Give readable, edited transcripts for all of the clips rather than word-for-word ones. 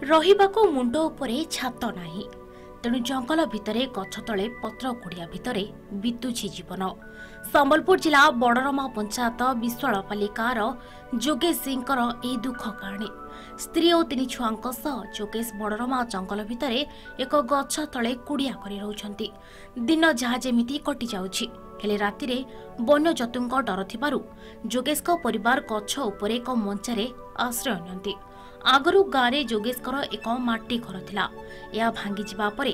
रहिबाको मुंड उपरे छात नाही तेणु जंगल भितरे गछ तले पत्र कुड़िया भितरे बितुछि जीवन। संबलपुर जिला बड़रमा पंचायत विश्वालपालिकार जोगेश सिंह ए दुख कहानी। स्त्री और 3 छुआंक सह जोगेश बड़रमा जंगल भितरे एक गछ तले कुड़िया करि रहउछंती। दिन जहा जेमिति कटि जाउछि हेले रातिरे वन्य जतुंक डर थिबारु जोगेश परिवार गछ उपरे एक मंचारे आश्रय नियंती। आगरू गाँव जोगेशकर एक माटी घर थिला। या भांगी जिबा परे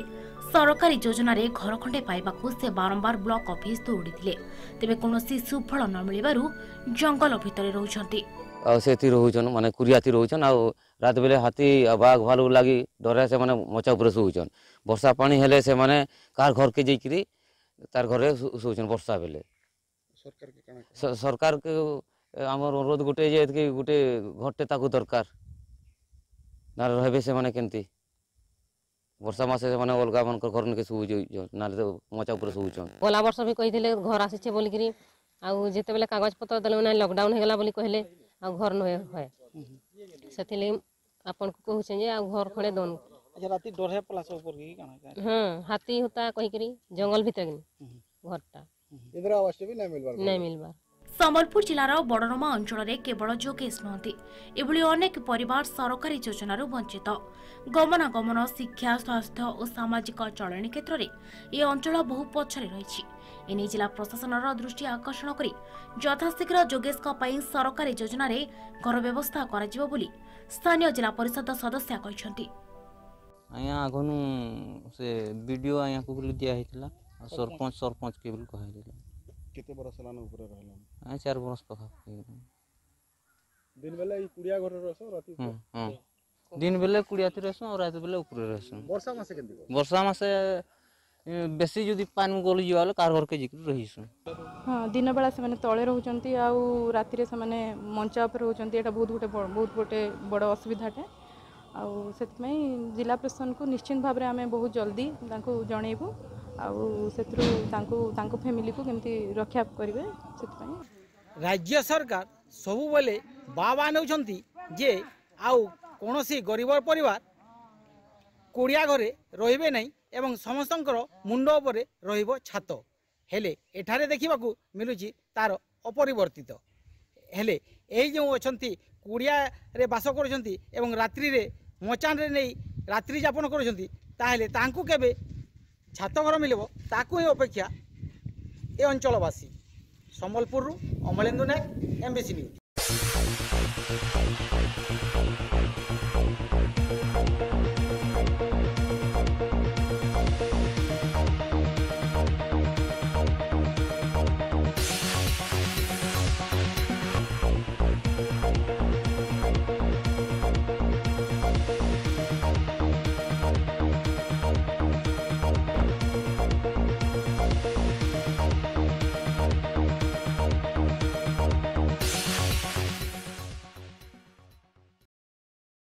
सरकारी योजना रे घर खंडे पाइबाकू से बारंबार ब्लॉक ऑफिस दौड़ी तेबे कोनोसी सुफल न मिलिबारु जंगल भितरे रहउछंती। सेति रहउछन माने कुरियाती रहउछन आ रात बेले हाथी बाघ भालू लागी डरे से माने मचा ऊपर सुउछन। वर्षा पानी हेले से माने कार घर के जइकरी तार घरे सुउछन। वर्षा बेले सरकार के हमर अनुरोध गुटे जे कि गुटे घरटे ताकू दरकार ना रहबे से माने केंती वर्षा मासे माने अलगा मन घर के सुउछ ना तो मचा ऊपर सुउछन। गला वर्ष भी कहिथिले घर आसीचे बोली करी आ जेते बेले कागज पत्र देले ना लॉकडाउन हे गेला बोली कहले आ घर न होय सेथिले आपन को कहू जे आ घर खड़े दोन। अच्छा राती डर है प्लस ऊपर की काना हां हाथी होता कहि करी जंगल भीतर घरटा इंदिरा आवास भी नहीं मिलबार। संबलपुर जिलार बड़रमा अंचल में केवल जोगेश नुहति एभली अनेक परिवार सरकारी योजनार वंचित। गमनागमन शिक्षा स्वास्थ्य और सामाजिक चलणी क्षेत्र में यह अंचल बहु पछरे रही। एने जिला प्रशासन दृष्टि आकर्षण कर यथाशीघ्र जोगेश सरकारी योजन घर व्यवस्था कर स्थानीय जिला परिषद सदस्य कहते। से वीडियो को दिया सरपंच के केते बरस लान ऊपर रहला 4 बरस पखा दिन बेले कुड़िया घर रहसो राती हां दिन बेले कुड़ियाती रहसो और रात बेले ऊपर रहसो। वर्षा मासे केंदी वर्षा मासे बेसी जदी पानी गली जिवाले कार घर के जिकरी रहिसो। हां दिन बेला से माने तळे रहउचंती आ राती रे से माने मंचा पर रहउचंती। एटा बहुत गोटे बड़ असुविधाटे आ सेत में जिला प्रशासन को निश्चित भाव रे हमें बहुत जल्दी तांको जणेबू फैमिली को केमती रक्षा करेंगे। राज्य सरकार सबु बेले बाबा नौछंती जे आउ कोनोसी गरीब परिवार कुड़िया घरे रहिबे नहीं एवं समस्तंकर मुंड उपरे रहिबो छात हेले एठारे देखिबाकू मिलुची तार अपरिवर्तित हेले एई जो अछंती कुड़िया रे बास करछंती एवं रात्रि रे मचान रे नहीं रात्रि यापन करछंती ताहेले तांकू केबे छात घर मिले ताकू ही अपेक्षा ए अंचलवासी। संबलपुर अमलेन्दु नायक MBC न्यूज।